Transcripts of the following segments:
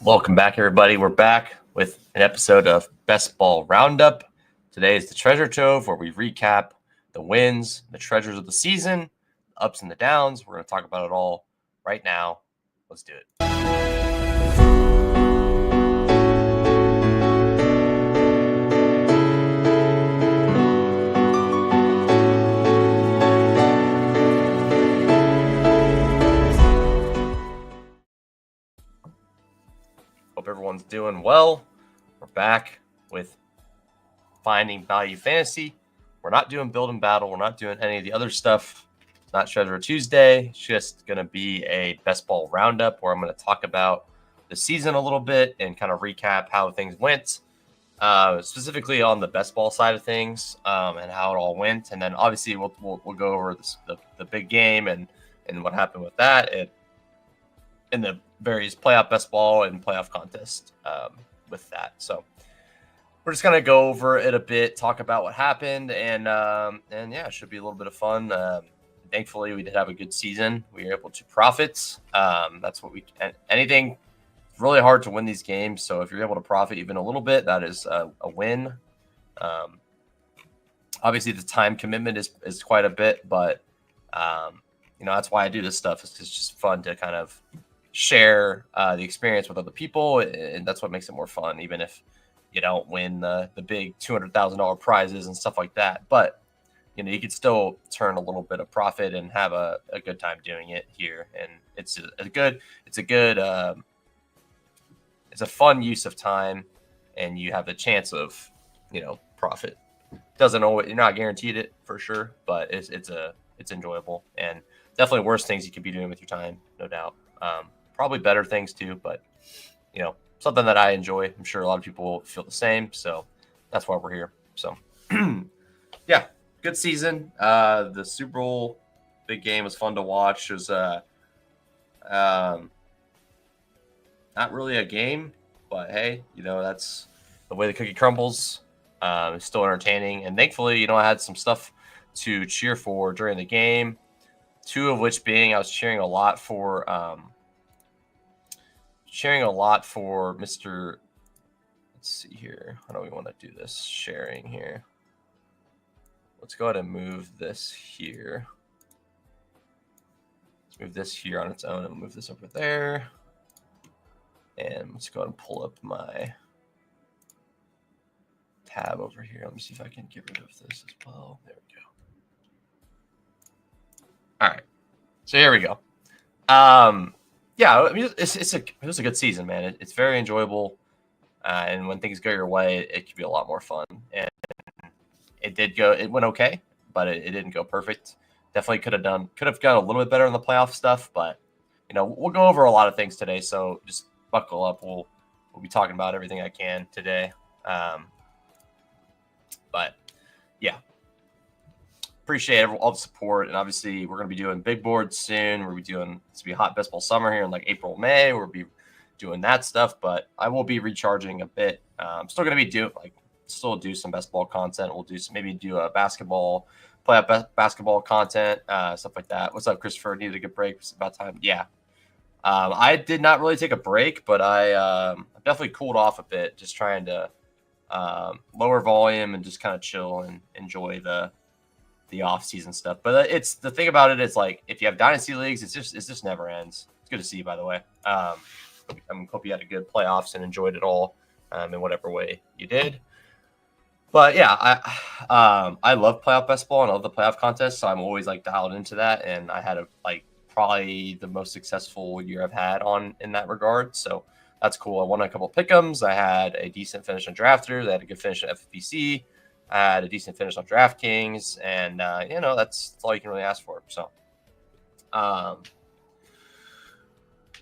Welcome back, everybody. We're back with an episode of Best Ball Roundup. Today is the Treasure Trove, where we recap the wins, the treasures of the season, the ups and the downs. We're going to talk about it all right now. Let's do it. Hope everyone's doing well. We're back with Finding Value Fantasy. We're not doing Build and Battle. We're not doing any of the other stuff. It's not Treasure Tuesday. It's just going to be a Best Ball Roundup where I'm going to talk about the season a little bit and kind of recap how things went, specifically on the Best Ball side of things, and how it all went. And then obviously we'll go over the big game and what happened with that in the various playoff best ball and playoff contest with that. So we're just gonna go over it a bit, talk about what happened, and yeah, it should be a little bit of fun. Thankfully, we did have a good season. We were able to profit. That's what anything. It's really hard to win these games, so if you're able to profit even a little bit, that is a win. Obviously, the time commitment is quite a bit, but that's why I do this stuff. It's just fun to kind of share the experience with other people, and that's what makes it more fun, even if you don't win the big $200,000 prizes and stuff like that. But you could still turn a little bit of profit and have a good time doing it here, and it's a fun use of time, and you have the chance of profit. Doesn't always, you're not guaranteed it for sure, but it's enjoyable, and definitely worse things you could be doing with your time, no doubt. Probably better things too, but something that I enjoy. I'm sure a lot of people feel the same, so that's why we're here. So yeah, good season. The Super Bowl big game was fun to watch. It was not really a game, but hey, that's the way the cookie crumbles. It's still entertaining, and thankfully, I had some stuff to cheer for during the game. Two of which being I was cheering a lot for Mr. Let's see here. How do we want to do this? Sharing here. Let's go ahead and move this here. Let's move this here on its own and move this over there. And let's go ahead and pull up my tab over here. Let me see if I can get rid of this as well. There we go. All right. So here we go. Yeah, I mean, it was a good season, man. It's very enjoyable, and when things go your way, it can be a lot more fun. And it went okay, but it didn't go perfect. Definitely could have gone a little bit better in the playoff stuff, but we'll go over a lot of things today. So just buckle up. We'll be talking about everything I can today. But yeah. Appreciate all the support, and obviously we're going to be doing big boards soon. It's going to be a hot best ball summer here in like April, May. We'll be doing that stuff, but I will be recharging a bit. I'm still going to be do some best ball content. We'll do a basketball, playoff basketball content, stuff like that. What's up, Christopher? Needed a good break. It's about time. Yeah. I did not really take a break, but I definitely cooled off a bit, just trying to lower volume and just kind of chill and enjoy the off-season stuff. But it's the thing about it is, like, if you have dynasty leagues, it just never ends. It's good to see, by the way. I hope you had a good playoffs and enjoyed it all in whatever way you did. But yeah, I love playoff best ball and I love the playoff contest, so I'm always dialed into that, and I had probably the most successful year I've had in that regard. So that's cool. I won a couple pick'ems. I had a decent finish on Drafters. I had a good finish at FFPC. I had a decent finish on DraftKings, and that's all you can really ask for. So,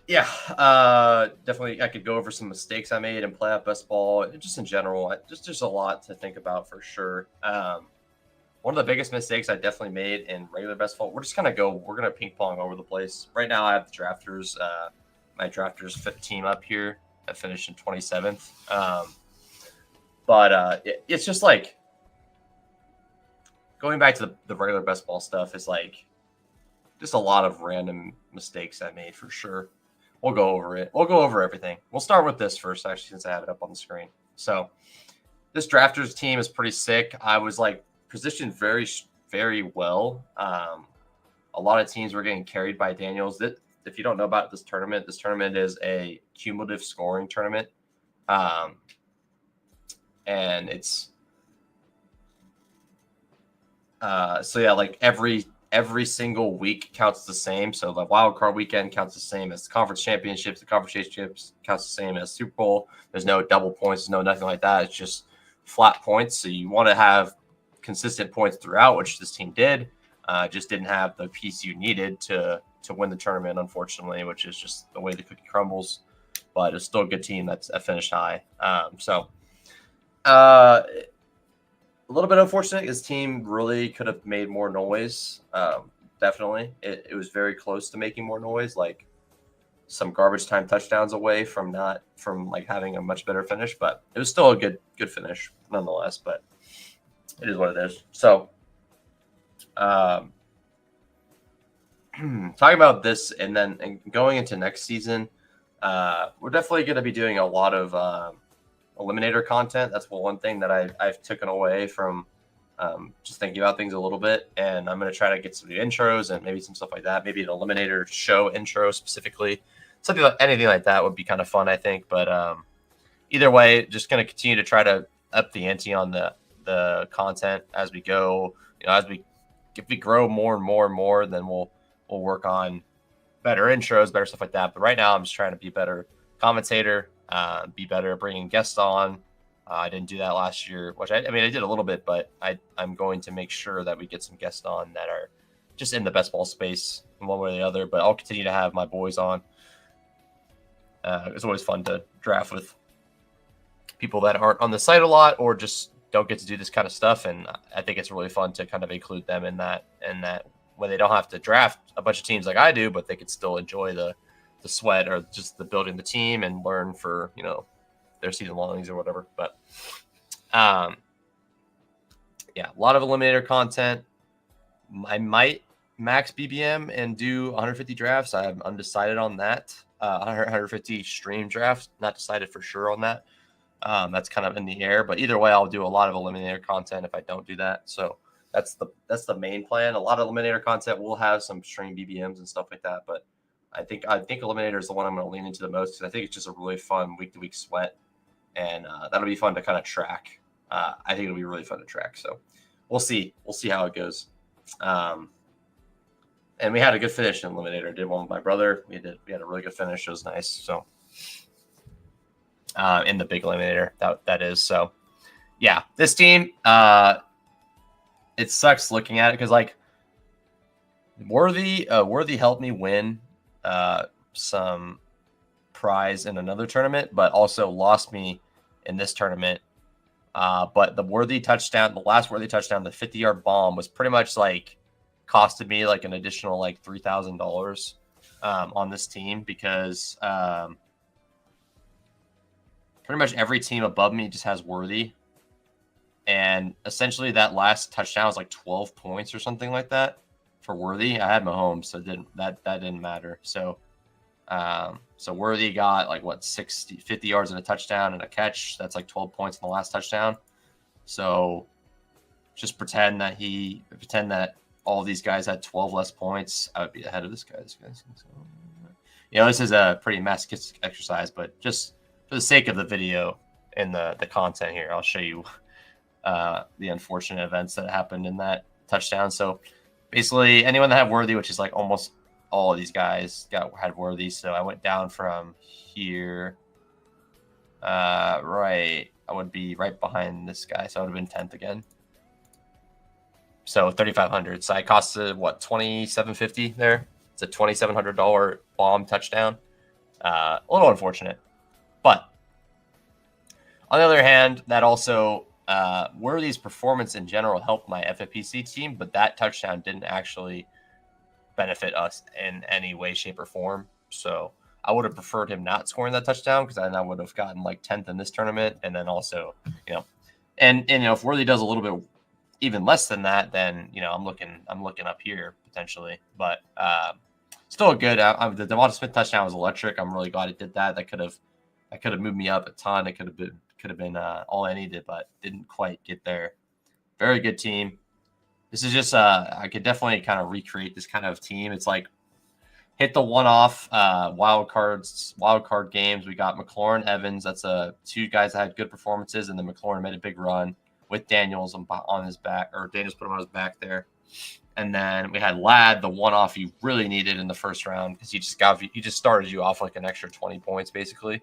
definitely I could go over some mistakes I made in playoff best ball, just in general. Just a lot to think about for sure. One of the biggest mistakes I definitely made in regular best ball. We're gonna ping pong over the place. Right now, I have the Drafters, my Drafters fit team up here. I finished in 27th. But it's just going back to the regular best ball stuff is just a lot of random mistakes I made for sure. we'll go over it. We'll go over everything. We'll start with this first, actually, since I have it up on the screen. So this drafters team is pretty sick. I was like positioned very, very well. A lot of teams were getting carried by Daniels. If you don't know about this tournament is a cumulative scoring tournament. And it's so yeah, like every single week counts the same. So the wild card weekend counts the same as the conference championships. The conference championships counts the same as Super Bowl. There's no double points. There's no nothing like that. It's just flat points. So you want to have consistent points throughout, which this team did. Just didn't have the piece you needed to win the tournament, unfortunately, which is just the way the cookie crumbles. But it's still a good team that finished high. A little bit unfortunate. His team really could have made more noise. Definitely, it was very close to making more noise. Like some garbage time touchdowns away from like having a much better finish, but it was still a good finish nonetheless. But it is what it is. So, talking about this and going into next season, we're definitely going to be doing a lot of Eliminator content. That's one thing that I've taken away from just thinking about things a little bit, and I'm going to try to get some new intros and maybe some stuff like that. Maybe an Eliminator show intro specifically, anything like that would be kind of fun, I think. But either way, just going to continue to try to up the ante on the content as we go. If we grow more and more, then we'll work on better intros, better stuff like that. But right now, I'm just trying to be a better commentator. Be better at bringing guests on. I didn't do that last year, which I did a little bit, but I'm going to make sure that we get some guests on that are just in the best ball space in one way or the other. But I'll continue to have my boys on. It's always fun to draft with people that aren't on the site a lot or just don't get to do this kind of stuff. And I think it's really fun to kind of include them in that when they don't have to draft a bunch of teams like I do, but they could still enjoy the sweat or just the building the team and learn for, their season longs or whatever. But yeah, a lot of Eliminator content. I might max BBM and do 150 drafts. I'm undecided on that. 150 stream drafts, not decided for sure on that. That's kind of in the air, but either way, I'll do a lot of Eliminator content if I don't do that. So that's the main plan. A lot of Eliminator content will have some stream BBMs and stuff like that, but I think Eliminator is the one I'm going to lean into the most because I think it's just a really fun week-to-week sweat, and that'll be fun to kind of track. I think it'll be really fun to track. So we'll see how it goes. And we had a good finish in Eliminator. I did one with my brother. We had a really good finish. It was nice. So in the big Eliminator, that is. So yeah, this team. It sucks looking at it because like Worthy helped me win some prize in another tournament, but also lost me in this tournament. But the last Worthy touchdown, the 50-yard bomb was pretty much like costed me like an additional like $3,000 on this team because pretty much every team above me just has Worthy. And essentially that last touchdown was like 12 points or something like that. For Worthy, I had Mahomes, so that didn't matter. So, so Worthy got like 50 yards and a touchdown and a catch. That's like 12 points in the last touchdown. So, just pretend that all these guys had 12 less points. I would be ahead of this guy. This is a pretty masochistic exercise, but just for the sake of the video and the content here, I'll show you the unfortunate events that happened in that touchdown. So. Basically, anyone that had Worthy, which is like almost all of these guys had Worthy. So I went down from here. Right. I would be right behind this guy. So I would have been 10th again. So 3,500. So I costed what, $2,750 there. It's a $2,700 bomb touchdown. A little unfortunate. But on the other hand, that also Worthy's performance in general helped my FFPC team, but that touchdown didn't actually benefit us in any way, shape, or form. So I would have preferred him not scoring that touchdown because then I would have gotten like 10th in this tournament. And then also, and if Worthy does a little bit even less than that, then I'm looking up here potentially. But still good. The Devonta Smith touchdown was electric. I'm really glad it did that. That could have moved me up a ton. It could have been all I needed, but didn't quite get there. Very good team. This is just I could definitely kind of recreate this kind of team. It's like hit the one-off wild card games. We got McLaurin, Evans. That's two guys that had good performances, and then McLaurin made a big run with Daniels on his back, or Daniels put him on his back there. And then we had Ladd, the one-off you really needed in the first round because he just started you off like an extra 20 points basically.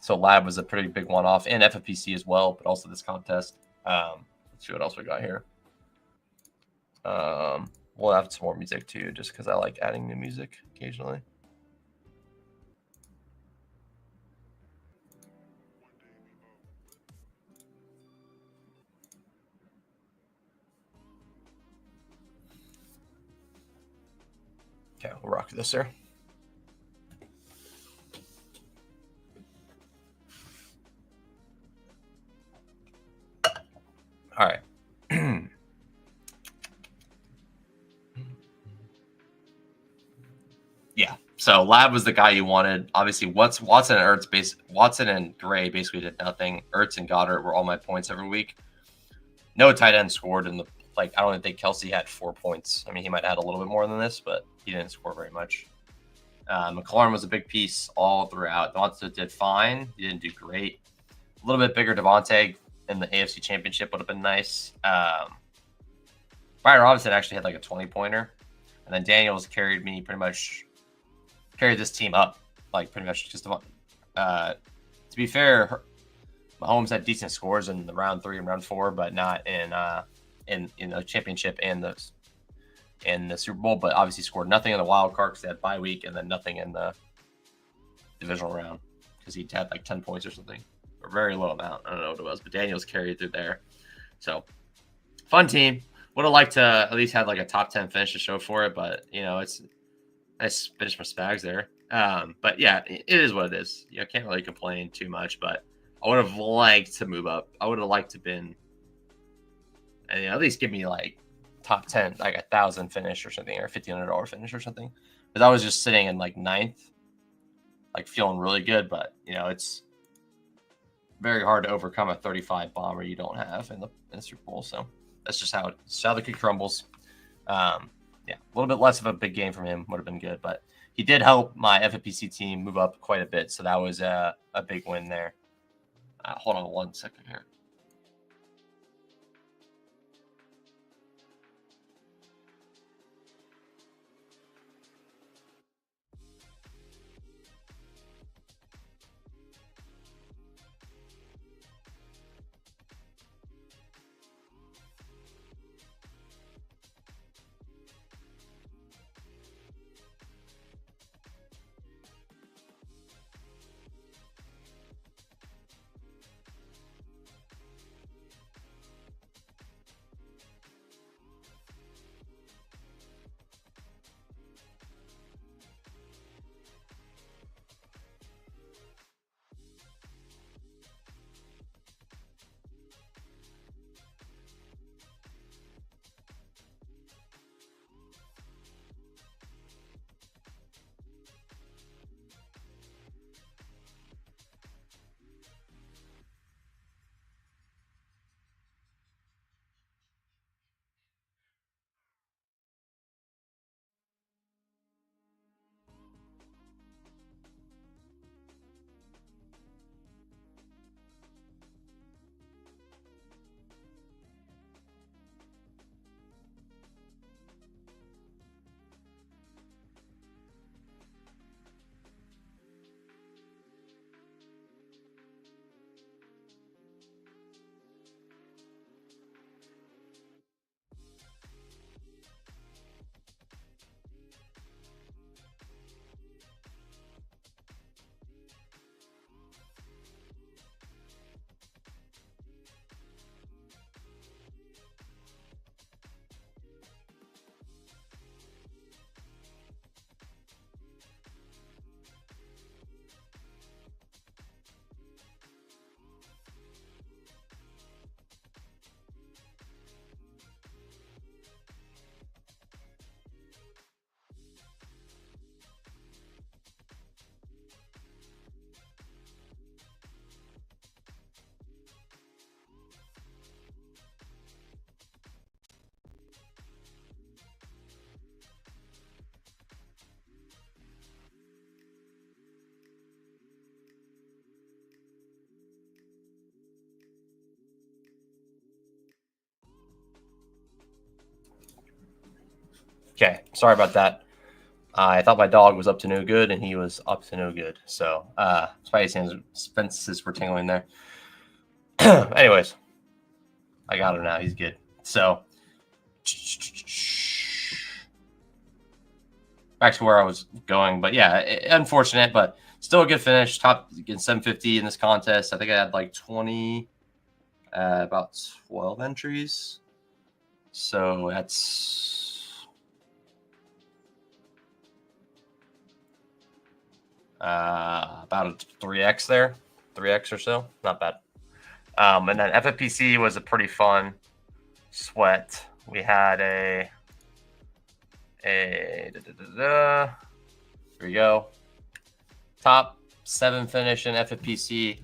So Ladd was a pretty big one-off, and FFPC as well, but also this contest. Let's see what else we got here. We'll have some more music too, just because I like adding new music occasionally. Okay, we'll rock this here. All right. Yeah. So Ladd was the guy you wanted. Obviously, Watson and Gray basically did nothing. Ertz and Goddard were all my points every week. No tight end scored in the I don't even think Kelsey had 4 points. I mean, he might have had a little bit more than this, but he didn't score very much. McLaurin was a big piece all throughout. Devonta did fine. He didn't do great. A little bit bigger Devonta in the AFC Championship would have been nice. Brian Robinson actually had like a 20-pointer. And then Daniels carried this team up, like pretty much just about. To be fair, Mahomes had decent scores in the round 3 and round 4, but not in the championship and the Super Bowl. But obviously scored nothing in the wild card because they had bye week, and then nothing in the divisional round because he had like 10 points or something, or very low amount. I don't know what it was, but Daniels carried through there. So fun team. Would have liked to at least have like a top 10 finish to show for it, but it's nice finish my Spags there. But yeah, it is what it is. I can't really complain too much, but I would have liked to move up. I would have liked to been, and at least give me like top 10, like 1,000 finish or something, or $1,500 finish or something. Because I was just sitting in like 9th, like feeling really good, but it's very hard to overcome a 35 bomber you don't have in the Super Bowl. So that's just how the cookie crumbles. Yeah, a little bit less of a big game from him would have been good, but he did help my FFPC team move up quite a bit, so that was a big win there. Hold on 1 second here. Okay, sorry about that. I thought my dog was up to no good, and he was up to no good. So, Spidey's senses were tingling there. Anyways, I got him now. He's good. So, back to where I was going. But yeah, unfortunate, but still a good finish. Top in 750 in this contest. I think I had like 20, about 12 entries. So that's about a 3x there, 3x or so. Not bad. And then FFPC was a pretty fun sweat. We had here we go. Top 7 finish in FFPC.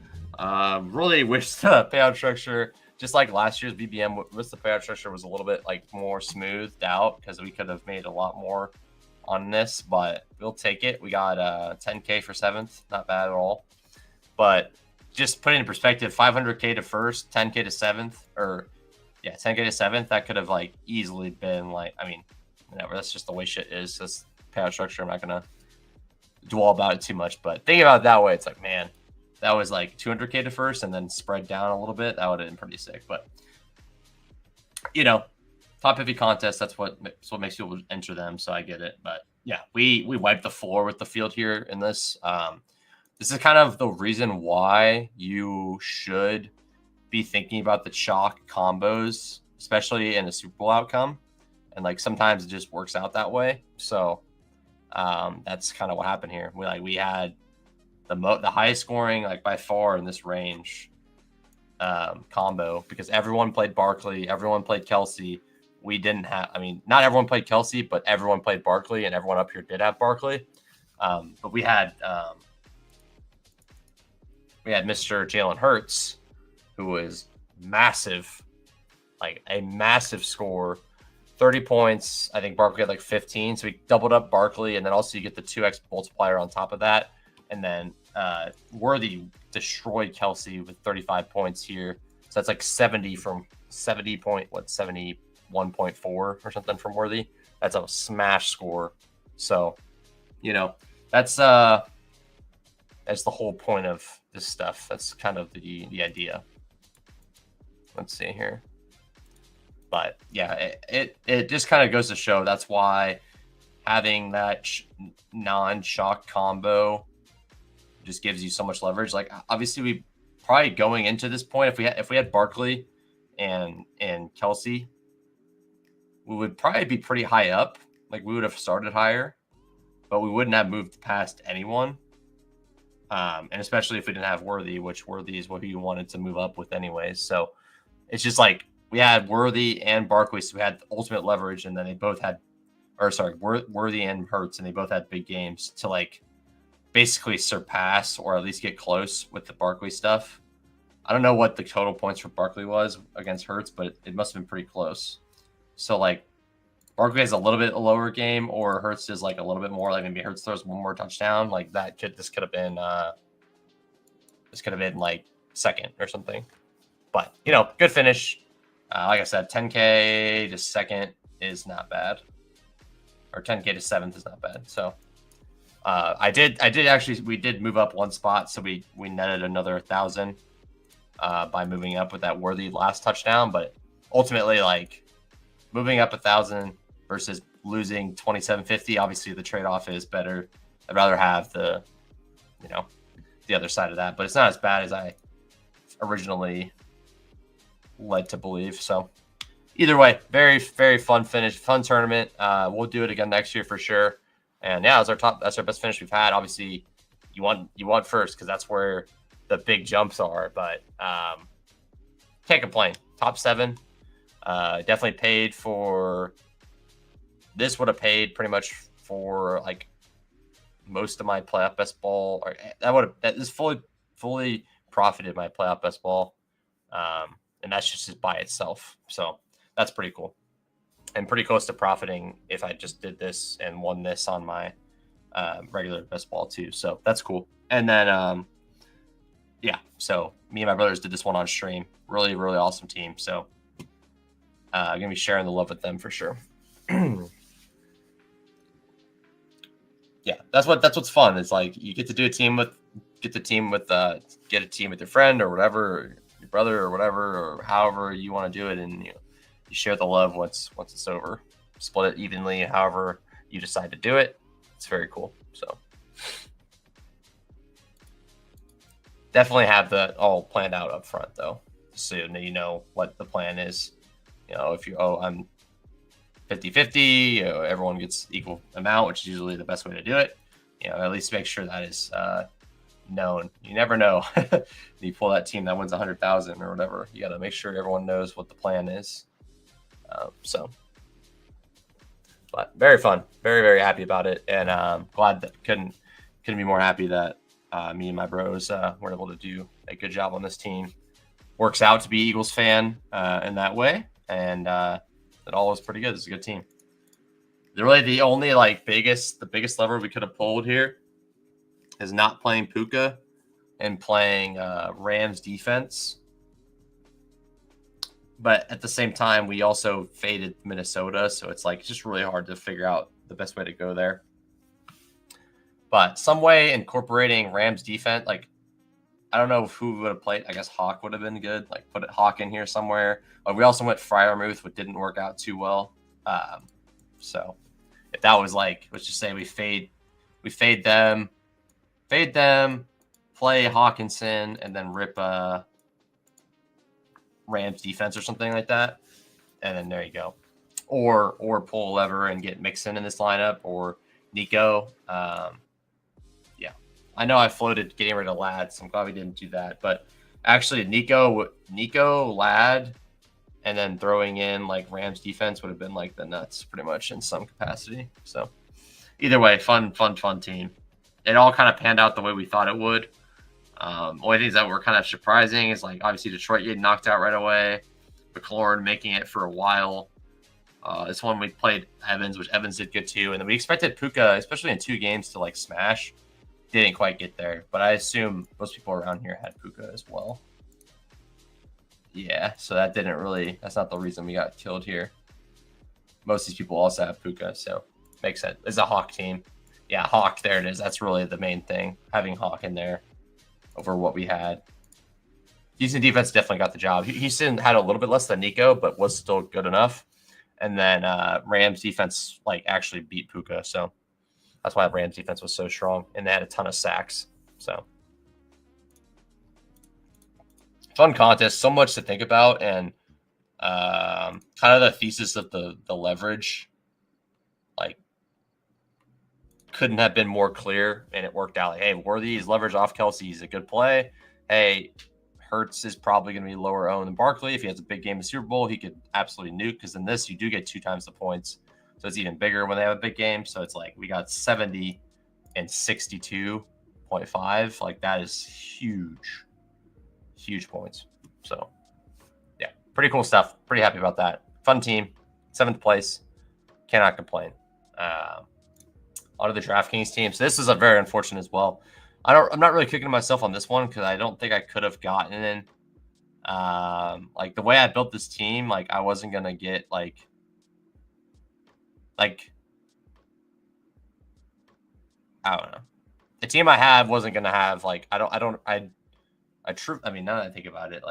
Really wish the payout structure, just like last year's BBM, wish the payout structure was a little bit like more smoothed out, because we could have made a lot more on this, but we'll take it. We got 10K for 7th, not bad at all. But just put it in perspective, 500K to first, 10K to 7th, or yeah, 10K to 7th, that could have like easily been like, I mean, whatever, that's just the way shit is. This payout structure, I'm not gonna dwell about it too much, but think about it that way. It's like, man, that was like 200K to first and then spread down a little bit. That would have been pretty sick. But you know, top 50 contest, that's what makes people enter them. So I get it. But yeah, we wiped the floor with the field here in this. This is kind of the reason why you should be thinking about the chalk combos, especially in a Super Bowl outcome. And like sometimes it just works out that way. So that's kind of what happened here. We had the highest scoring like by far in this range combo, because everyone played Barkley, everyone played Kelsey. We didn't have, I mean, not everyone played Kelsey, but everyone played Barkley, and everyone up here did have Barkley. But we had Mr. Jalen Hurts, who was massive, like a massive score, 30 points. I think Barkley had like 15. So we doubled up Barkley, and then also you get the 2x multiplier on top of that. And then Worthy destroyed Kelsey with 35 points here. So that's like 71.4 or something from Worthy. That's a smash score. So, you know, that's the whole point of this stuff. That's kind of the idea. Let's see here. But yeah, it just kind of goes to show that's why having that non-chalk combo just gives you so much leverage. Like obviously we probably going into this point, if we had Barkley and Kelsey, we would probably be pretty high up. Like we would have started higher, but we wouldn't have moved past anyone. And especially if we didn't have Worthy, which Worthy is what you wanted to move up with anyways. So it's just like we had Worthy and Barkley, so we had ultimate leverage, and then they both had, Worthy and Hurts, and they both had big games to like basically surpass or at least get close with the Barkley stuff. I don't know what the total points for Barkley was against Hurts, but it must have been pretty close. So like Barkley has a little bit lower game, or Hurts is like a little bit more. Like maybe Hurts throws one more touchdown. Like this could have been like second or something. But you know, good finish. Like I said, 10K to second is not bad, or 10K to 7th is not bad. So I did actually, we did move up one spot, so we netted another 1,000 by moving up with that Worthy last touchdown. But ultimately, like moving up 1,000 versus losing 2,750, obviously the trade-off is better. I'd rather have the other side of that, but it's not as bad as I originally led to believe. So either way, very, very fun finish, fun tournament. We'll do it again next year for sure. And yeah, that's our best finish we've had. Obviously you want first, because that's where the big jumps are, but can't complain. Top 7 definitely paid for. This would have paid pretty much for like most of my playoff best ball, or that is fully profited my playoff best ball. And that's just by itself. So that's pretty cool, and pretty close to profiting if I just did this and won this on my regular best ball too. So that's cool. And then, yeah, so me and my brothers did this one on stream. Really, really awesome team. So I'm going to be sharing the love with them for sure. Yeah, that's what's fun. It's like you get to do a team with get a team with your friend or whatever, or your brother or whatever, or however you want to do it, and you share the love once it's over. Split it evenly, however you decide to do it. It's very cool. So definitely have that all planned out up front, though, so you know what the plan is. If I'm 50-50, everyone gets equal amount, which is usually the best way to do it. At least make sure that is known. You never know. You pull that team that wins 100,000 or whatever. You got to make sure everyone knows what the plan is. But very fun, very, very happy about it, and glad that couldn't be more happy that me and my bros were able to do a good job on this team. Works out to be Eagles fan in that way, and it all was pretty good. It's a good team. Really, the only the biggest lever we could have pulled here is not playing Puka and playing Rams defense. But at the same time, we also faded Minnesota, so it's just really hard to figure out the best way to go there. But some way incorporating Rams defense, I don't know who would have played. I guess Hawk would have been good. Put Hawk in here somewhere. We also went Freiermuth, which didn't work out too well. So if that was let's just say we fade them, play Hawkinson, and then rip Rams defense or something like that, and then there you go. Or pull a lever and get Mixon in this lineup, or Nico. Yeah, I know I floated getting rid of Ladd, so I'm glad we didn't do that. But actually, Nico, Ladd, and then throwing in Rams defense would have been the nuts, pretty much in some capacity. So either way, fun team. It all kind of panned out the way we thought it would. Only things that were kind of surprising is obviously Detroit getting knocked out right away, McLaurin making it for a while. This one we played Evans, which Evans did good too, and then we expected Puka, especially in 2 games, to smash. Didn't quite get there, but I assume most people around here had Puka as well. Yeah, so that didn't really. That's not the reason we got killed here. Most of these people also have Puka, so makes sense. It's a Hawk team. Yeah, Hawk. There it is. That's really the main thing. Having Hawk in there over what we had. Houston defense definitely got the job. Houston had a little bit less than Nico, but was still good enough. And then Rams defense actually beat Puka, so that's why Rams defense was so strong, and they had a ton of sacks. So fun contest, so much to think about, and kind of the thesis of the leverage, couldn't have been more clear, and it worked out. Hey, Worthy's leverage off Kelsey is a good play. Hey, Hurts is probably going to be lower owned than Barkley. If he has a big game in the Super Bowl, he could absolutely nuke, because in this, you do get 2 times the points. So it's even bigger when they have a big game. So it's we got 70 and 62.5. That is huge, huge points. So, yeah, pretty cool stuff. Pretty happy about that. Fun team. 7th place. Cannot complain. Out of the DraftKings team. So this is a very unfortunate as well. I'm not really kicking myself on this one, because I don't think I could have gotten in. The way I built this team, I wasn't gonna get I don't know. The team I have wasn't gonna have I mean, now that I think about it,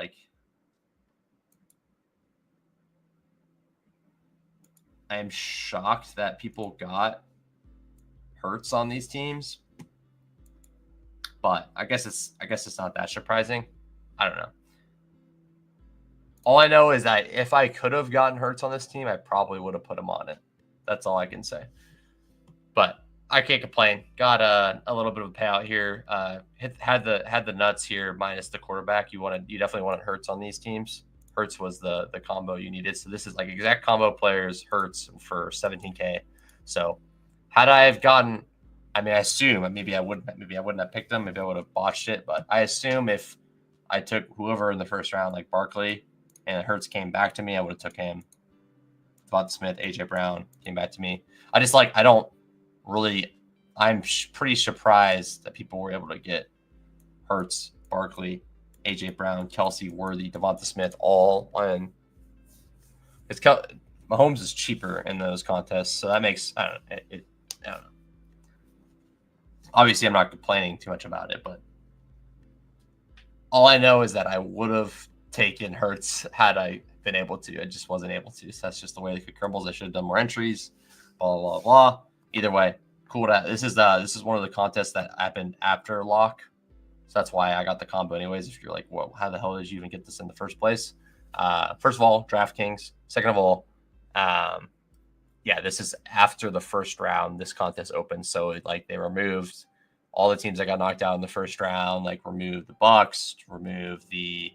I am shocked that people got Hurts on these teams, but I guess it's not that surprising. I don't know. All I know is that if I could have gotten Hurts on this team, I probably would have put him on it. That's all I can say. But I can't complain. Got a little bit of a payout here. Had the nuts here minus the quarterback. You definitely wanted Hurts on these teams. Hurts was the combo you needed. So this is exact combo players, Hurts for 17K. So had I have gotten, I mean, I assume maybe I wouldn't have picked them. Maybe I would have botched it. But I assume if I took whoever in the first round, like Barkley, and Hurts came back to me, I would have took him. Devonta Smith, AJ Brown came back to me. I'm pretty surprised that people were able to get Hurts, Barkley, AJ Brown, Kelsey, Worthy, Devonta Smith all on. Mahomes is cheaper in those contests, so that makes I don't know. Obviously, I'm not complaining too much about it, but all I know is that I would have taken Hurts had I been able to. I just wasn't able to. So that's just the way the crumbles. I should have done more entries. Blah blah blah. Either way, cool. This is one of the contests that happened after lock, so that's why I got the combo anyways. If you're like, well, how the hell did you even get this in the first place? First of all, DraftKings. Second of all, yeah, this is after the first round. This contest opened, so like they removed all the teams that got knocked out in the first round. Like removed the Bucks, removed the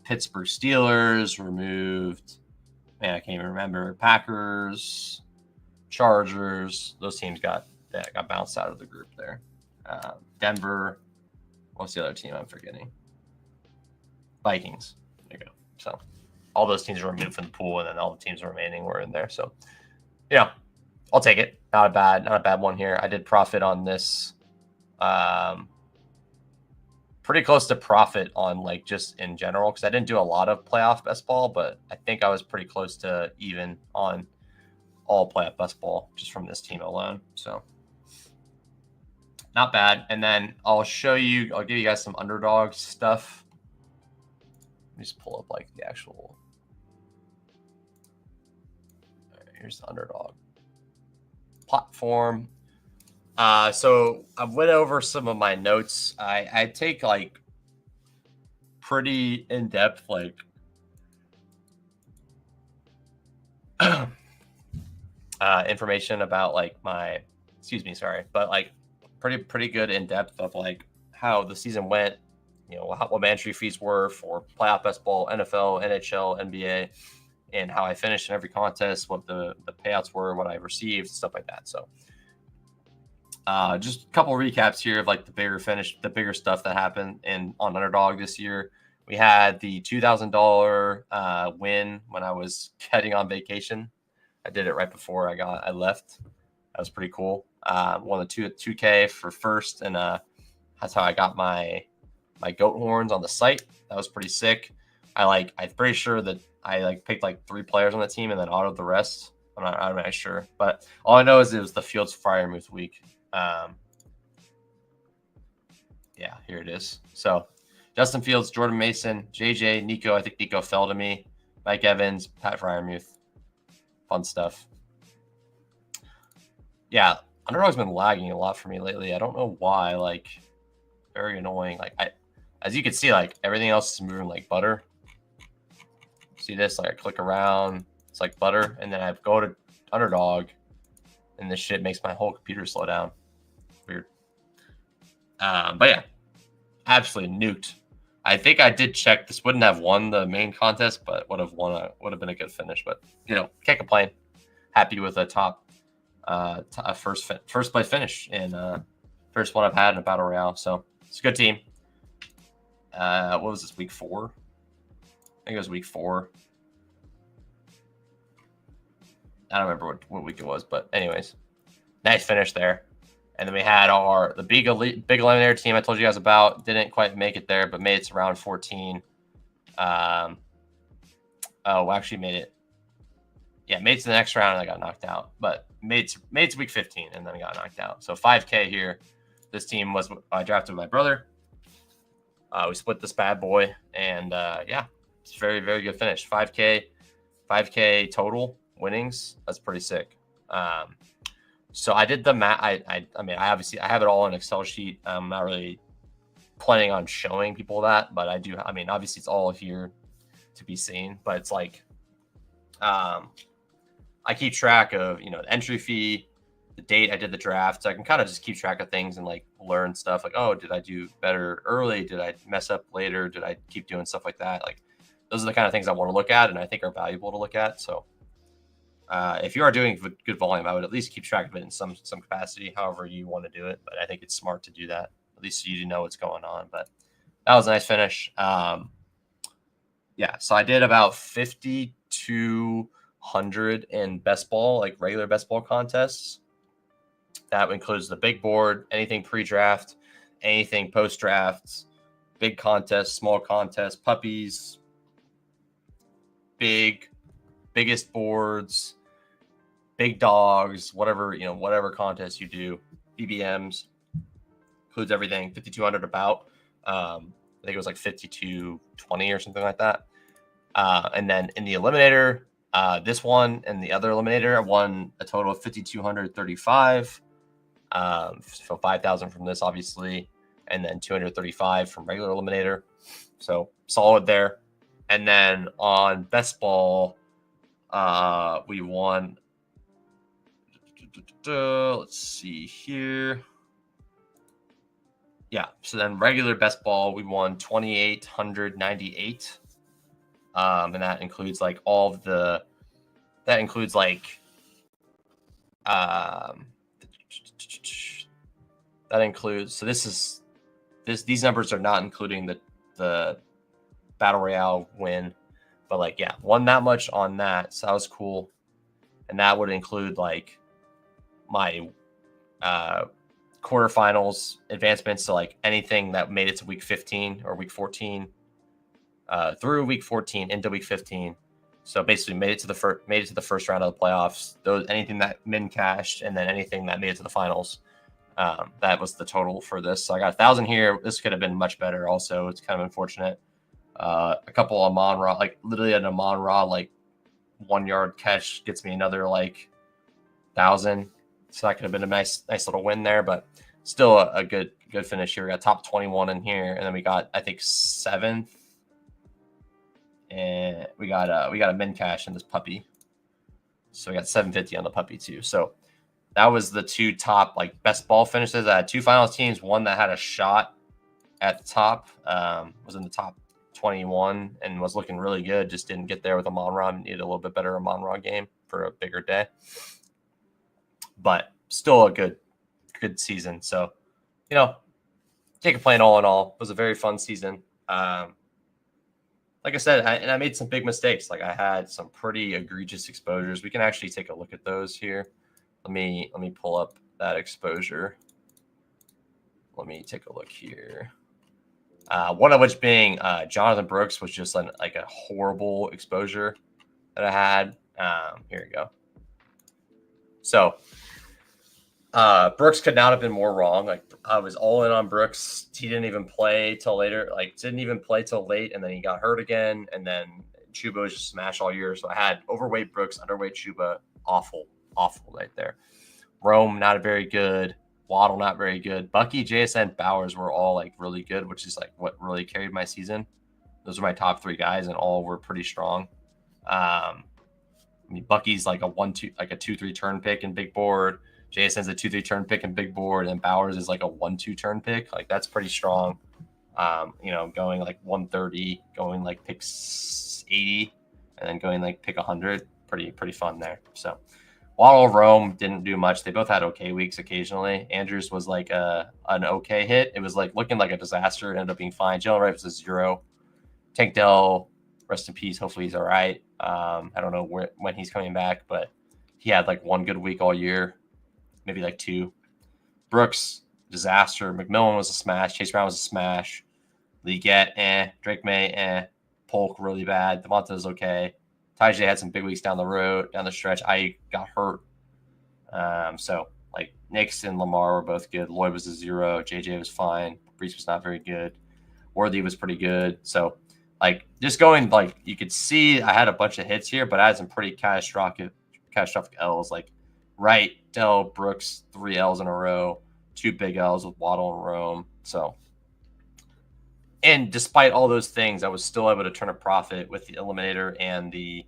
Pittsburgh Steelers, removed, man, I can't even remember, Packers, Chargers. Those teams got bounced out of the group there. Denver. What's the other team I'm forgetting? Vikings. There you go. So all those teams were removed from the pool, and then all the teams remaining were in there. So, yeah, I'll take it. Not a bad one here. I did profit on this. Pretty close to profit on like just in general, because I didn't do a lot of playoff best ball, but I think I was pretty close to even on all playoff best ball just from this team alone. So not bad. And then I'll give you guys some underdog stuff. Let me just pull up like the actual. Here's the underdog platform. So I went over some of my notes. I take like pretty in-depth like information about like my, but like pretty good in-depth of like how the season went, what my entry fees were for playoff best ball, NFL, NHL, NBA, and how I finished in every contest, what the payouts were, what I received, stuff like that. So just a couple recaps here of like the bigger stuff that happened on Underdog this year. We had the $2,000 win when I was heading on vacation. I did it right before I left. That was pretty cool. Won the 2K for first, and that's how I got my goat horns on the site. That was pretty sick. I'm pretty sure that I picked like 3 players on the team and then autoed the rest. I'm not sure, but all I know is it was the Fields Freiermuth week. Yeah, here it is. So Justin Fields, Jordan Mason, JJ, Nico. I think Nico fell to me. Mike Evans, Pat Freiermuth. Fun stuff. Yeah, Underdog's been lagging a lot for me lately. I don't know why. Like, very annoying. Like, as you can see, like everything else is moving like butter. See this? Like I click around, it's like butter, and then I go to Underdog, and this shit makes my whole computer slow down. Weird. But yeah, absolutely nuked. I think I did check. This wouldn't have won the main contest, but would have been a good finish. But can't complain. Happy with a top first place finish and first one I've had in a battle royale. So it's a good team. What was this, week 4? I think it was week 4. I don't remember what week it was, but anyways, nice finish there. And then we had the big Eliminator team I told you guys about. Didn't quite make it there, but made it to round 14. Actually made it. Yeah, made it to the next round and I got knocked out. But made it to week 15 and then got knocked out. So 5K here. This team was I drafted my brother. We split this bad boy, and yeah, it's a very, very good finish. 5K total winnings. That's pretty sick. So I did the math. I mean, I have it all in Excel sheet. I'm not really planning on showing people that, but I do. I mean, obviously it's all here to be seen, but it's like, I keep track of, the entry fee, the date I did the draft. So I can kind of just keep track of things and like learn stuff like, oh, did I do better early? Did I mess up later? Did I keep doing stuff like that? Like those are the kind of things I want to look at and I think are valuable to look at. So if you are doing good volume, I would at least keep track of it in some capacity, however you want to do it. But I think it's smart to do that, at least so you know what's going on. But that was a nice finish. Yeah, so I did about 5,200 in best ball, like regular best ball contests. That includes the big board, anything pre-draft, anything post-draft, big contests, small contests, puppies, biggest boards, big dogs, whatever contest you do. BBMs, includes everything, 5,200 about. I think it was like 5,220 or something like that. And then in the Eliminator, this one and the other Eliminator, I won a total of 5,235. So 5,000 from this, obviously, and then 235 from regular Eliminator. So solid there. And then on best ball, we won. Let's see here. Yeah. So then regular best ball, we won 2,898. And that includes like all of the. That includes like. That includes. So these numbers are not including the Battle Royale win, but like, yeah, won that much on that. So that was cool. And that would include like my quarterfinals advancements. So like anything that made it to week 15 or week 14 through week 14 into week 15. So basically made it to the first round of the playoffs. Anything that min cashed, and then anything that made it to the finals. That was the total for this. So I got 1,000 here. This could have been much better. Also, it's kind of unfortunate. A couple of Amon Ra, like literally an Amon Ra, like 1 yard catch gets me another like 1,000. So that could have been a nice little win there, but still a good finish here. We got top 21 in here, and then we got, I think, 7th, and we got a min cash in this puppy. So we got 750 on the puppy too. So that was the two top like best ball finishes. I had two finals teams. One that had a shot at the top, was in the top 21 and was looking really good. Just didn't get there with Amon Ra. Needed a little bit better Amon Ra game for a bigger day. But still a good season. So, can't complain all in all. It was a very fun season. Like I said, I made some big mistakes. Like I had some pretty egregious exposures. We can actually take a look at those here. Let me pull up that exposure. Let me take a look here. One of which being Jonathan Brooks was just like a horrible exposure that I had. Here we go. So Brooks could not have been more wrong. Like I was all in on Brooks. He didn't even play till later. Like didn't even play till late, and then he got hurt again. And then Chuba was just smashed all year. So I had overweight Brooks, underweight Chuba. Awful right there. Rome not very good. Waddle not very good. Bucky, JSN, Bowers were all like really good, which is like what really carried my season. Those are my top 3 guys, and all were pretty strong. I mean, Bucky's like a 1-2, like a 2-3 turn pick in big board. JSN's a 2-3 turn pick in big board, and Bowers is like a 1-2 turn pick. Like that's pretty strong. Going like 130, going like pick 80, and then going like pick 100. Pretty fun there. So Waddle, Rome didn't do much. They both had okay weeks occasionally. Andrews was like an okay hit. It was like looking like a disaster. It ended up being fine. Jalen Wright was a 0. Tank Dell, rest in peace. Hopefully he's all right. I don't know when he's coming back, but he had like 1 good week all year, maybe like 2. Brooks, disaster. McMillan was a smash. Chase Brown was a smash. Leggett, Drake May, Polk really bad. Devonta was okay. Tyjae had some big weeks down the stretch. I got hurt. So like Nix and Lamar were both good. Lloyd was a 0. JJ was fine. Brees was not very good. Worthy was pretty good. So like just going, like you could see I had a bunch of hits here, but I had some pretty catastrophic L's, like Wright, Dell, Brooks, 3 L's in a row, 2 big L's with Waddle and Rome. So, and despite all those things, I was still able to turn a profit with the Eliminator and the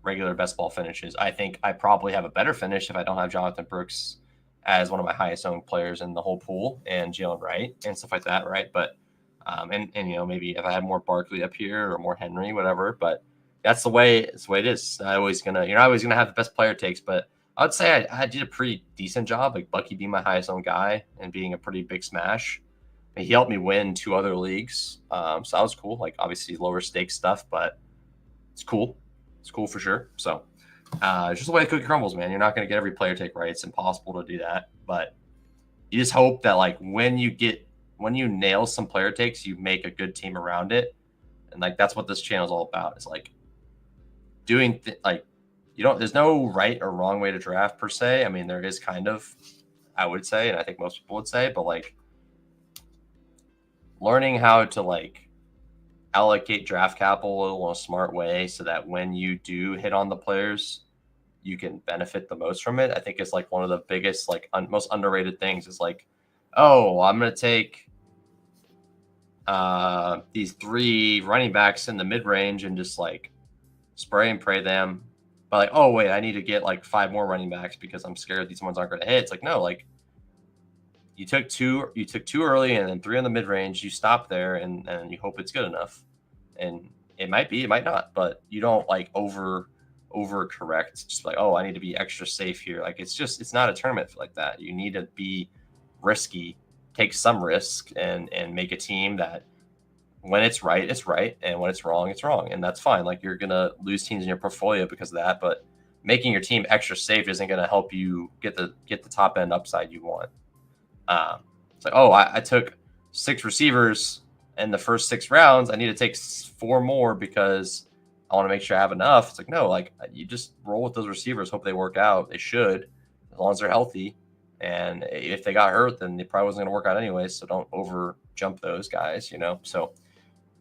regular best ball finishes. I think I probably have a better finish if I don't have Jonathan Brooks as one of my highest owned players in the whole pool, and Jalen Wright and stuff like that, right? But and maybe if I had more Barkley up here or more Henry, whatever. But that's the way it is. You're not always gonna have the best player takes, but I would say I did a pretty decent job. Like Bucky being my highest owned guy and being a pretty big smash. And he helped me win 2 other leagues. So that was cool. Like obviously lower stakes stuff, but it's cool. It's cool for sure. So it's just the way the cookie crumbles, man. You're not going to get every player take right. It's impossible to do that. But you just hope that like when you nail some player takes, you make a good team around it. And like that's what this channel is all about. It's like doing there's no right or wrong way to draft per se. I mean, there is kind of, I would say, and I think most people would say, but like learning how to like allocate draft capital in a smart way so that when you do hit on the players, you can benefit the most from it. I think it's like one of the biggest, like most underrated things is like, oh, I'm going to take these 3 running backs in the mid range and just like spray and pray them. But like, oh wait, I need to get like 5 more running backs because I'm scared these ones aren't going to hit. It's like, no, like you took 2 early and then 3 in the mid range. You stop there and you hope it's good enough. And it might be, it might not, but you don't like overcorrect. Just like, oh, I need to be extra safe here. Like it's not a tournament like that. You need to be risky, take some risk, and make a team that when it's right, it's right, and when it's wrong, and that's fine. Like you're gonna lose teams in your portfolio because of that, but making your team extra safe isn't gonna help you get the top end upside you want. It's like, oh, I took 6 receivers in the first 6 rounds. I need to take 4 more because I want to make sure I have enough. It's like, no, like you just roll with those receivers, hope they work out. They should, as long as they're healthy. And if they got hurt, then they probably wasn't going to work out anyway. So don't over jump those guys, So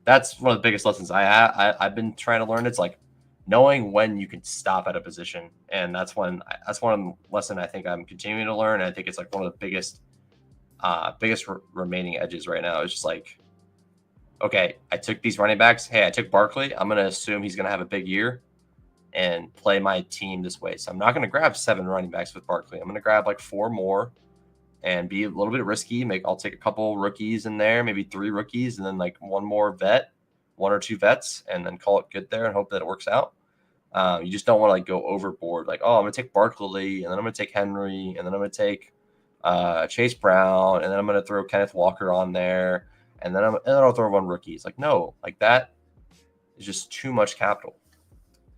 that's one of the biggest lessons I've been trying to learn. It's like knowing when you can stop at a position. And that's one lesson I think I'm continuing to learn. And I think it's like one of the biggest remaining edges right now. Is just like, okay, I took these running backs. Hey, I took Barkley. I'm going to assume he's going to have a big year and play my team this way. So I'm not going to grab 7 running backs with Barkley. I'm going to grab like 4 more and be a little bit risky. I'll take a couple rookies in there, maybe 3 rookies, and then like 1 or 2 vets, and then call it good there and hope that it works out. You just don't want to like go overboard. Like, oh, I'm going to take Barkley, and then I'm going to take Henry, and then I'm going to take Chase Brown, and then I'm going to throw Kenneth Walker on there. And then I'll throw 1 rookie. It's like, no, like that is just too much capital.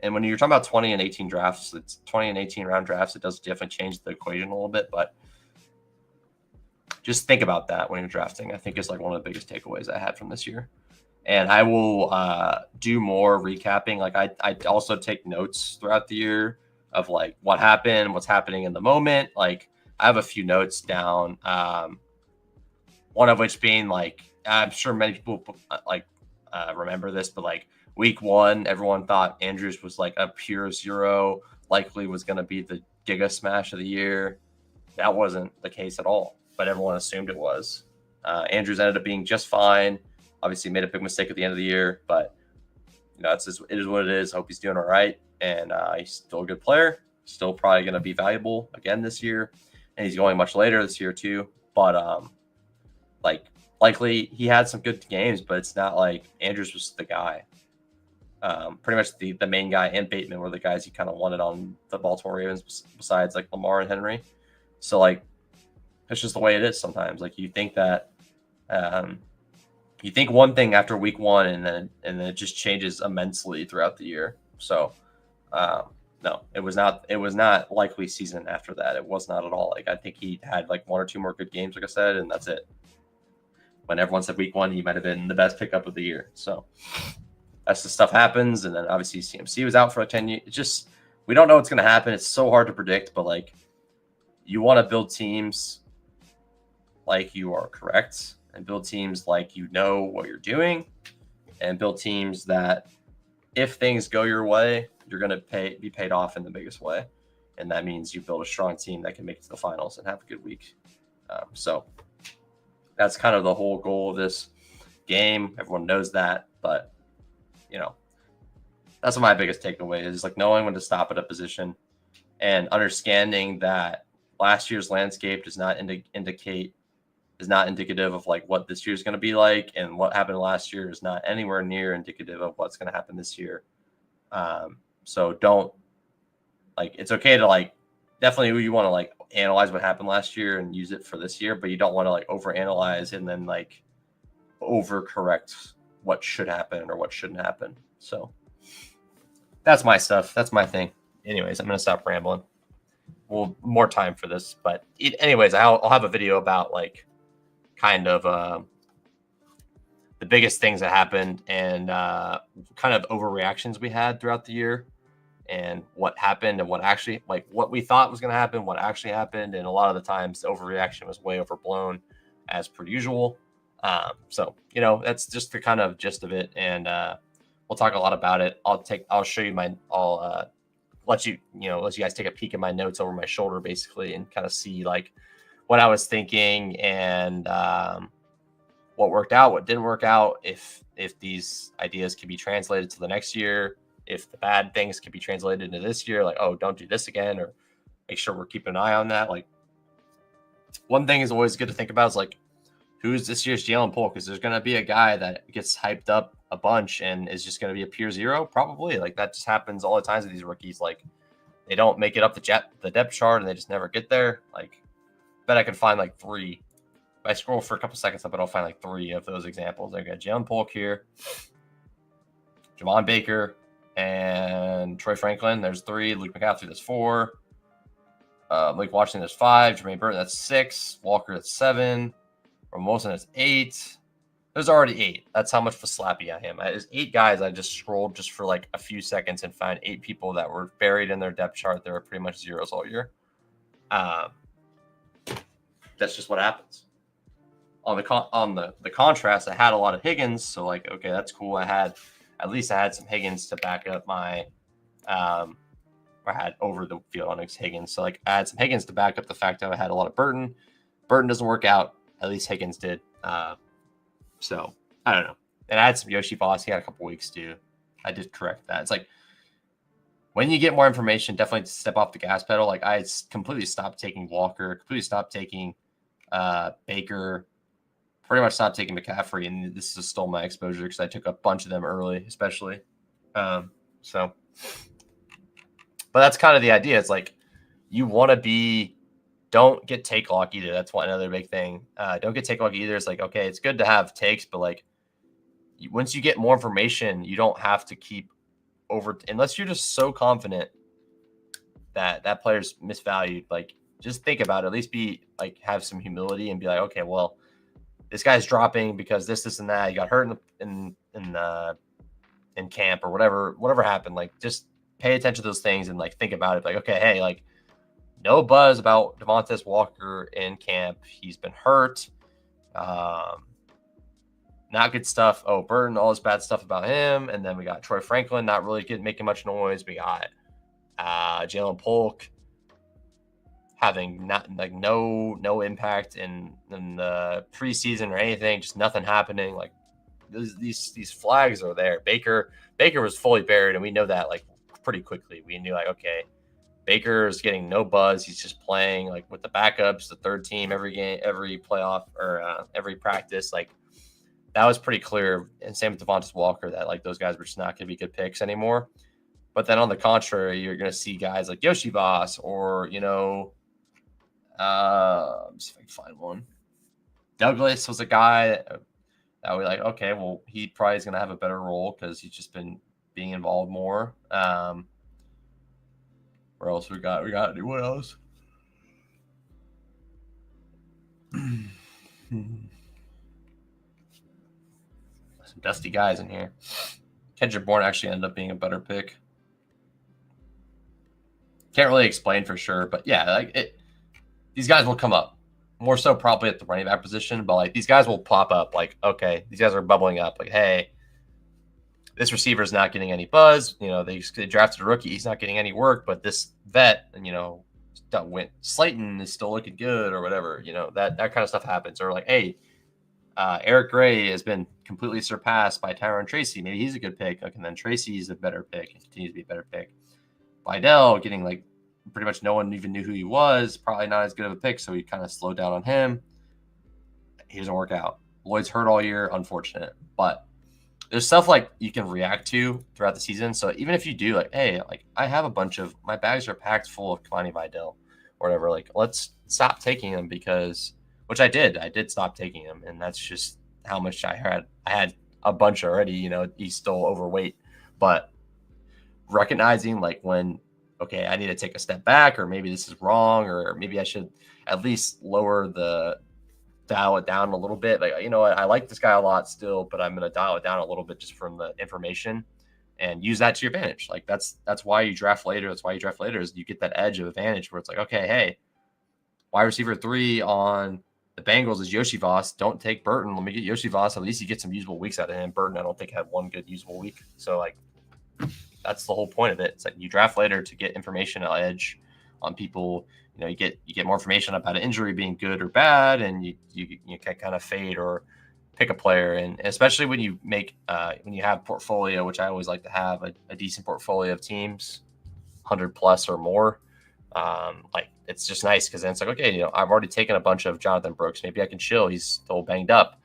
And when you're talking about 20 and 18 drafts, it's 20 and 18 round drafts. It does definitely change the equation a little bit, but just think about that when you're drafting. I think it's like one of the biggest takeaways I had from this year. And I will do more recapping. Like I also take notes throughout the year of like what happened, what's happening in the moment. Like I have a few notes down. One of which being like, I'm sure many people remember this, but like week 1, everyone thought Andrews was like a pure 0, likely was going to be the Giga Smash of the year. That wasn't the case at all, but everyone assumed it was. Andrews ended up being just fine. Obviously made a big mistake at the end of the year, but it is what it is. I hope he's doing all right. And he's still a good player, still probably going to be valuable again this year. And he's going much later this year too. But likely he had some good games, but it's not like Andrews was the guy. Pretty much the main guy and Bateman were the guys he kind of wanted on the Baltimore Ravens besides like Lamar and Henry. So like, it's just the way it is sometimes. Like you think that, you think one thing after week 1 and then it just changes immensely throughout the year. So, no, it was not likely season after that. It was not at all. Like I think he had like 1 or 2 more good games, like I said, and that's it. When everyone said week 1, he might have been the best pickup of the year. So that's the stuff happens. And then obviously CMC was out for 10 years. It's just, we don't know what's going to happen. It's so hard to predict, but like you want to build teams like you are correct and build teams like you know what you're doing and build teams that if things go your way, you're going to be paid off in the biggest way. And that means you build a strong team that can make it to the finals and have a good week. So that's kind of the whole goal of this game. Everyone knows that, but that's what my biggest takeaway is, like knowing when to stop at a position and understanding that last year's landscape is not indicative of like what this year is going to be like, and what happened last year is not anywhere near indicative of what's going to happen this year. So don't it's okay to like, definitely you want to like analyze what happened last year and use it for this year, but you don't want to like overanalyze and then like overcorrect what should happen or what shouldn't happen. So that's my stuff. That's my thing. Anyways, I'm going to stop rambling. Well, more time for this, but anyways, I'll have a video about like kind of the biggest things that happened and kind of overreactions we had throughout the year and what happened and what actually, like what we thought was going to happen, what actually happened. And a lot of the times the overreaction was way overblown as per usual. So, that's just the kind of gist of it. And we'll talk a lot about it. I'll show you I'll let you guys take a peek at my notes over my shoulder basically and kind of see like what I was thinking and what worked out, what didn't work out, if these ideas can be translated to the next year, if the bad things can be translated into this year, like, oh, don't do this again, or make sure we're keeping an eye on that. Like, one thing is always good to think about is like, who's this year's Jalen Polk? Because there's going to be a guy that gets hyped up a bunch and is just going to be a pure zero, probably. Like, that just happens all the times with these rookies. Like, they don't make it up the depth chart and they just never get there. Like, bet I could find like 3. If I scroll for a couple seconds up, I'll find like 3 of those examples. I got Jalen Polk here, Javon Baker, and Troy Franklin. There's 3. Luke McCaffrey, that's 4. Blake Washington, that's 5. Jermaine Burton, that's 6. Walker, that's 7. Wilson, that's 8. There's already 8. That's how much of a slappy I am. There's 8 guys. I just scrolled just for like a few seconds and found 8 people that were buried in their depth chart. They were pretty much zeros all year. That's just what happens. On the contrast, I had a lot of Higgins, so like, okay, that's cool. I had some Higgins to back up my I had over the field on Higgins. So like I had some Higgins to back up the fact that I had a lot of Burton. Burton doesn't work out. At least Higgins did. So I don't know. And I had some Yoshi Voss. He had a couple weeks too. I did correct that. It's like when you get more information, definitely step off the gas pedal. Like I completely stopped taking Walker, completely stopped taking Baker, pretty much stopped taking McCaffrey, and this just stole my exposure because I took a bunch of them early, especially. But that's kind of the idea. It's like you want to don't get take lock either. That's another big thing. Don't get take lock either. It's like, okay, it's good to have takes, but like once you get more information, you don't have to keep unless you're just so confident that that player's misvalued. Like just think about it. At least have some humility and be like, okay, well, this guy's dropping because this and that. He got hurt in camp or whatever happened. Like just pay attention to those things and like think about it. Like, okay, hey, like no buzz about Devontae Walker in camp. He's been hurt. Not good stuff. Oh, Burton, all this bad stuff about him. And then we got Troy Franklin, not really making much noise. We got Jalen Polk having no impact in the preseason or anything, just nothing happening. Like these flags are there. Baker was fully buried, and we know that like pretty quickly. We knew like, okay, Baker is getting no buzz. He's just playing like with the backups, the third team every game, every playoff or every practice. Like that was pretty clear. And same with Devontae Walker, that like those guys were just not going to be good picks anymore. But then on the contrary, you're going to see guys like Yoshi Voss or, let's see if I can find one. Douglas was a guy that we like, okay, well, he probably is going to have a better role because he's just been being involved more. Where else we got? What else? Some dusty guys in here. Kendrick Bourne actually ended up being a better pick. Can't really explain for sure, but yeah, like these guys will come up more so probably at the running back position, but like these guys will pop up. Like, okay, these guys are bubbling up. Like, hey, this receiver is not getting any buzz. They drafted a rookie; he's not getting any work. But this vet, and Slayton is still looking good, or whatever. That kind of stuff happens. Or like, hey, Eric Gray has been completely surpassed by Tyron Tracy. Maybe he's a good pick. Okay, and then Tracy's a better pick and continues to be a better pick. Vidal getting like pretty much no one even knew who he was. Probably not as good of a pick, so we kind of slowed down on him. He doesn't work out. Lloyd's hurt all year, unfortunate. But there's stuff like you can react to throughout the season. So even if you do like, hey, like I have a bunch of my bags are packed full of Kamani Vidal or whatever, like let's stop taking them because which I did. I did stop taking him, and that's just how much I had. I had a bunch already. He's still overweight, but recognizing like when, okay, I need to take a step back, or maybe this is wrong, or maybe I should at least dial it down a little bit. Like, I like this guy a lot still, but I'm going to dial it down a little bit just from the information and use that to your advantage. Like that's why you draft later. That's why you draft later, is you get that edge of advantage where it's like, okay, hey, wide receiver 3 on the Bengals is Yoshi Voss. Don't take Burton. Let me get Yoshi Voss. At least you get some usable weeks out of him. Burton, I don't think, had one good usable week. So like that's the whole point of it. It's like you draft later to get information edge on people. You know, you get more information about an injury being good or bad, and you can kind of fade or pick a player. And especially when you make when you have portfolio, which I always like to have a decent portfolio of teams, 100 plus or more. Like it's just nice because then it's like, okay, you know, I've already taken a bunch of Jonathan Brooks. Maybe I can chill. He's still banged up.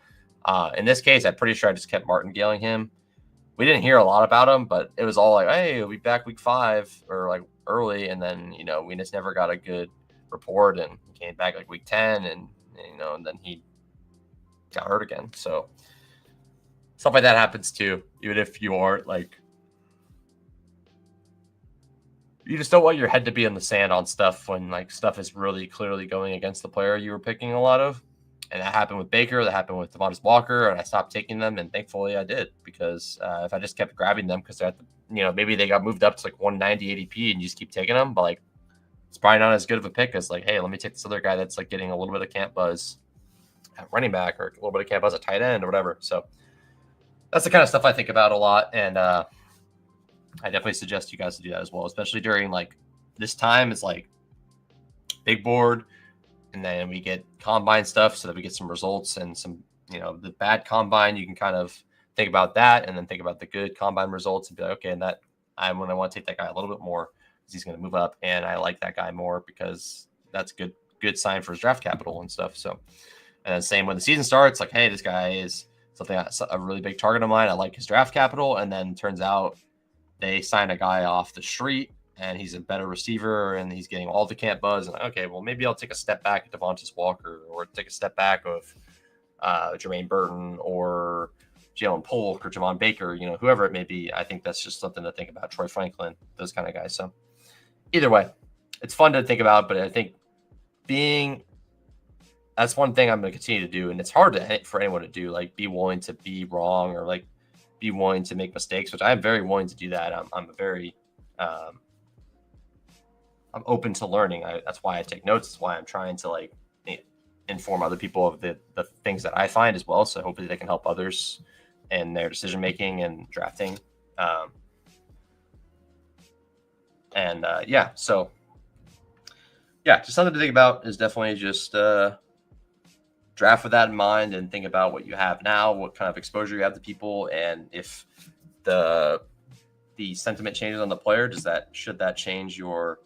In this case, I'm pretty sure I just kept martingaling him. We didn't hear a lot about him, but it was all like, hey, we'll be back week 5 or like early. And then, you know, we just never got a good report, and he came back like week 10 and you know, and then he got hurt again. So stuff like that happens too, even if you aren't like, you just don't want your head to be in the sand on stuff when like stuff is really clearly going against the player you were picking a lot of. And that happened with Baker, that happened with Devontae Walker, and I stopped taking them, and thankfully I did, because if I just kept grabbing them because they're at the, you know, maybe they got moved up to like 190 ADP and you just keep taking them, but like it's probably not as good of a pick as like, hey, let me take this other guy that's like getting a little bit of camp buzz at running back or a little bit of camp buzz at tight end or whatever. So that's the kind of stuff I think about a lot, and I definitely suggest you guys to do that as well, especially during like this time. It's like big board, and then we get combine stuff so that we get some results and some, you know, the bad combine, you can kind of think about that and then think about the good combine results and be like, okay, and that I want to take that guy a little bit more because he's going to move up, and I like that guy more because that's good sign for his draft capital and stuff. So, and then same when the season starts, like, hey, this guy is something, a really big target of mine. I like his draft capital, and then turns out they sign a guy off the street and he's a better receiver and he's getting all the camp buzz. And okay, well, maybe I'll take a step back at Devontae Walker, or take a step back of Jermaine Burton or Jalen Polk or Javon Baker, you know, whoever it may be. I think that's just something to think about. Troy Franklin, those kind of guys. So either way, it's fun to think about, but I think that's one thing I'm going to continue to do. And it's hard for anyone to do, like be willing to be wrong or like be willing to make mistakes, which I'm very willing to do that. I'm open to learning. That's why I take notes. That's why I'm trying to like inform other people of the things that I find as well. So hopefully they can help others in their decision making and drafting. So just something to think about is definitely just draft with that in mind and think about what you have now, what kind of exposure you have to people, and if the sentiment changes on the player, should that change your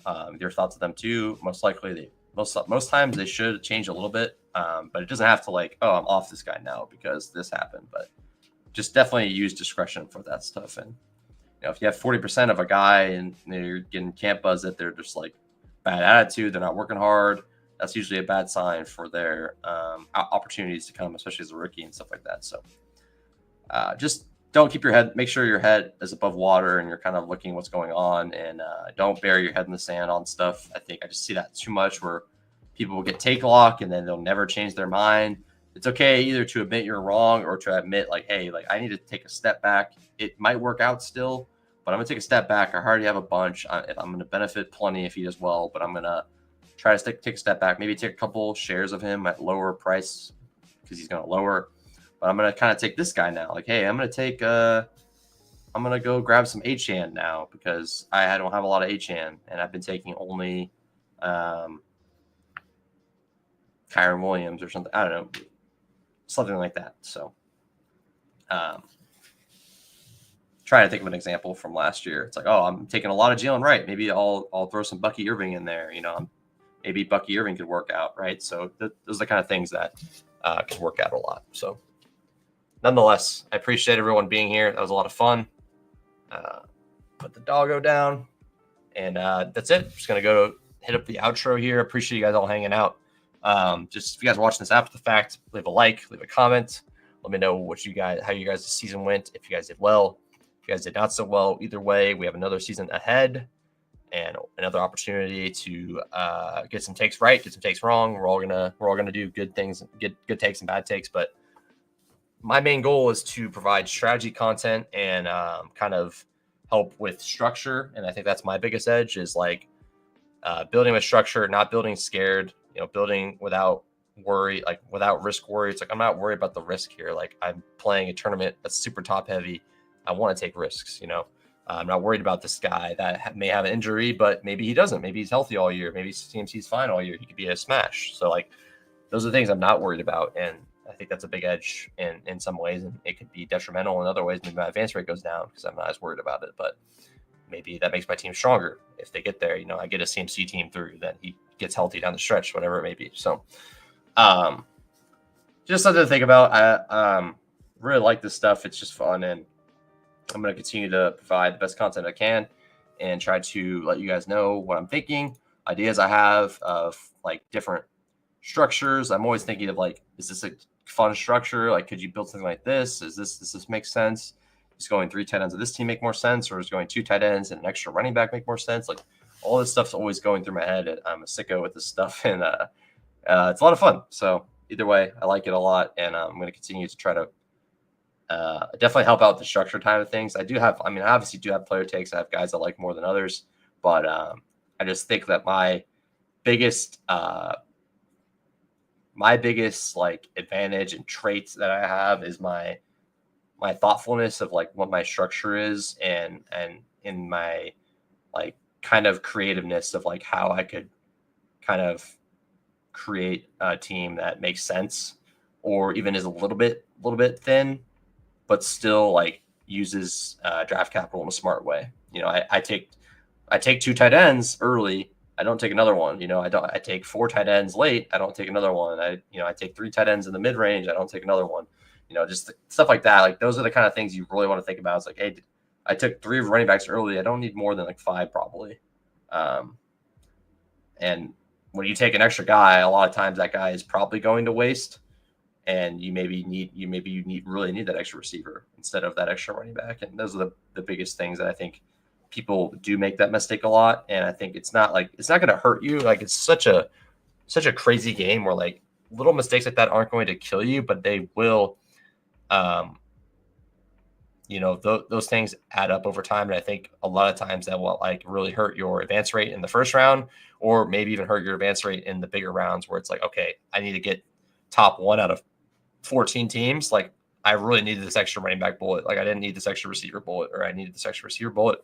thoughts of them too? Most likely, most times they should change a little bit, but it doesn't have to like, oh, I'm off this guy now because this happened. But just definitely use discretion for that stuff. And you know, if you have 40% of a guy and you're getting camp buzz that they're just like bad attitude, they're not working hard, that's usually a bad sign for their opportunities to come, especially as a rookie and stuff like that. So just don't make sure your head is above water and you're kind of looking what's going on, and don't bury your head in the sand on stuff. I think I just see that too much where people will get take lock and then they'll never change their mind. It's okay either to admit you're wrong or to admit like, hey, like I need to take a step back. It might work out still, but I'm going to take a step back. I already have a bunch. I'm going to benefit plenty if he does well, but I'm going to try to take a step back, maybe take a couple shares of him at lower price because he's going to lower. But I'm going to kind of take this guy now. Like, hey, I'm going to go grab some H-Hand now because I don't have a lot of H-Hand, and I've been taking only Kyron Williams or something. I don't know, something like that. So trying to think of an example from last year. It's like, oh, I'm taking a lot of Jalen Wright. Maybe I'll throw some Bucky Irving in there. You know, maybe Bucky Irving could work out, right? So those are the kind of things that can work out a lot. So nonetheless, I appreciate everyone being here. That was a lot of fun. Put the doggo down, and that's it. Just going to go hit up the outro here. Appreciate you guys all hanging out. Just if you guys are watching this after the fact, leave a like, leave a comment. Let me know how you guys' season went. If you guys did well, if you guys did not so well, either way, we have another season ahead and another opportunity to get some takes right, get some takes wrong. We're all gonna do good things, get good takes and bad takes, but my main goal is to provide strategy content and kind of help with structure. And I think that's my biggest edge is like building with structure, not building scared, building without worry, like without risk worry. It's like, I'm not worried about the risk here. Like I'm playing a tournament that's super top heavy. I want to take risks, I'm not worried about this guy that may have an injury, but maybe he doesn't. Maybe he's healthy all year. Maybe he's fine all year. He could be a smash. So like, those are the things I'm not worried about. And I think that's a big edge in some ways. And it could be detrimental in other ways. Maybe my advance rate goes down because I'm not as worried about it, but maybe that makes my team stronger. If they get there, I get a CMC team through, then he gets healthy down the stretch, whatever it may be. So, just something to think about. I really like this stuff. It's just fun. And I'm going to continue to provide the best content I can and try to let you guys know what I'm thinking, ideas I have of like different structures. I'm always thinking of like, is this a fun structure? Like, could you build something like this? Does this make sense? Is going 3 tight ends of this team make more sense? Or is going 2 tight ends and an extra running back make more sense? Like all this stuff's always going through my head. And I'm a sicko with this stuff. And it's a lot of fun. So either way, I like it a lot. And I'm going to continue to try to definitely help out the structure time of things. I obviously do have player takes. I have guys I like more than others, but I just think that my biggest like advantage and traits that I have is my thoughtfulness of like what my structure is and in my like kind of creativeness of like how I could kind of create a team that makes sense or even is a little bit thin, but still like uses draft capital in a smart way. I take 2 tight ends early. I don't take another one. I take 4 tight ends late. I don't take another one. I take 3 tight ends in the mid range. I don't take another one. Just stuff like that. Like those are the kind of things you really want to think about. It's like, hey, I took 3 running backs early. I don't need more than like 5 probably. And when you take an extra guy, a lot of times that guy is probably going to waste. And you really need that extra receiver instead of that extra running back. And those are the biggest things that I think people do make that mistake a lot. And I think it's not going to hurt you. Like it's such a crazy game where like little mistakes like that aren't going to kill you, but they will, those things add up over time. And I think a lot of times that will like really hurt your advance rate in the first round, or maybe even hurt your advance rate in the bigger rounds where it's like, okay, I need to get top 1 out of 14 teams. Like I really needed this extra running back bullet. Like I didn't need this extra receiver bullet, or I needed this extra receiver bullet.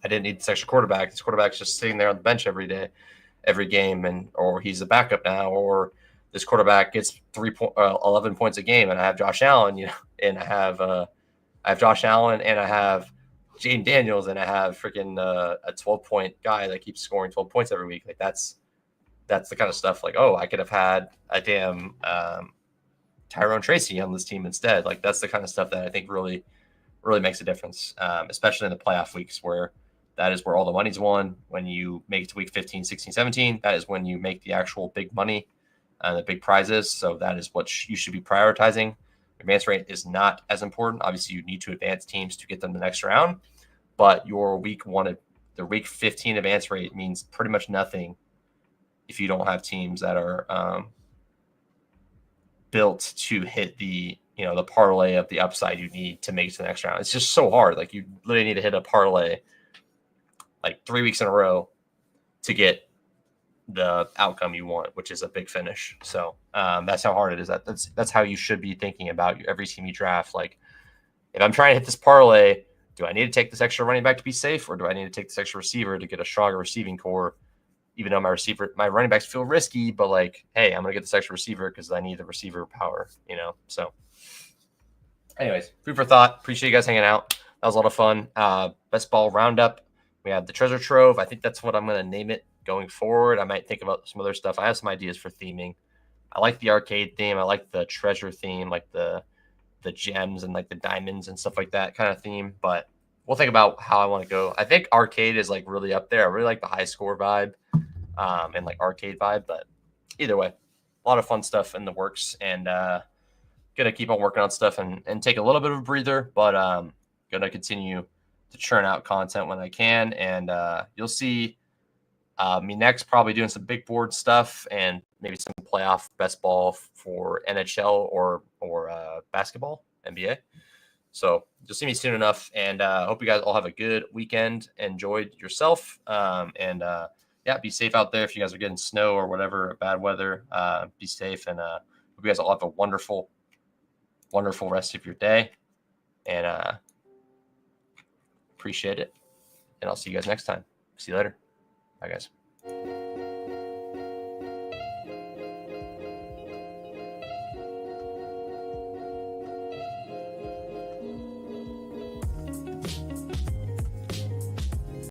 I didn't need this extra quarterback. This quarterback's just sitting there on the bench every game, or he's a backup now, or this quarterback gets 11 points a game, and I have Josh Allen, and I have Josh Allen, and I have Jaden Daniels, and I have freaking a 12-point guy that keeps scoring 12 points every week. Like that's the kind of stuff like, oh, I could have had a damn Tyrone Tracy on this team instead. Like that's the kind of stuff that I think really, really makes a difference, especially in the playoff weeks where that is where all the money's won. When you make it to week 15, 16, 17, that is when you make the actual big money and the big prizes. So that is what you should be prioritizing. Advance rate is not as important. Obviously, you need to advance teams to get them the next round, but your week 15 advance rate means pretty much nothing if you don't have teams that are built to hit the parlay of the upside you need to make it to the next round. It's just so hard. Like you literally need to hit a parlay like 3 weeks in a row to get the outcome you want, which is a big finish. So that's how hard it is. That's how you should be thinking about every team you draft. Like if I'm trying to hit this parlay, do I need to take this extra running back to be safe, or do I need to take this extra receiver to get a stronger receiving core? Even though my running backs feel risky, but like, hey, I'm going to get this extra receiver because I need the receiver power, So anyways, food for thought. Appreciate you guys hanging out. That was a lot of fun. Best ball roundup. We have the treasure trove. I think that's what I'm going to name it going forward. I might think about some other stuff. I have some ideas for theming. I like the arcade theme. I like the treasure theme, like the gems and like the diamonds and stuff like that kind of theme. But we'll think about how I want to go. I think arcade is like really up there. I really like the high score vibe. And like arcade vibe, but either way, a lot of fun stuff in the works, and gonna keep on working on stuff and take a little bit of a breather, but gonna continue to churn out content when I can, and you'll see me next probably doing some big board stuff and maybe some playoff best ball for NHL or basketball, NBA. So you'll see me soon enough, and hope you guys all have a good weekend. Enjoyed yourself, yeah, be safe out there. If you guys are getting snow or whatever, bad weather, be safe, and hope you guys all have a wonderful, wonderful rest of your day, and appreciate it. And I'll see you guys next time. See you later. Bye, guys.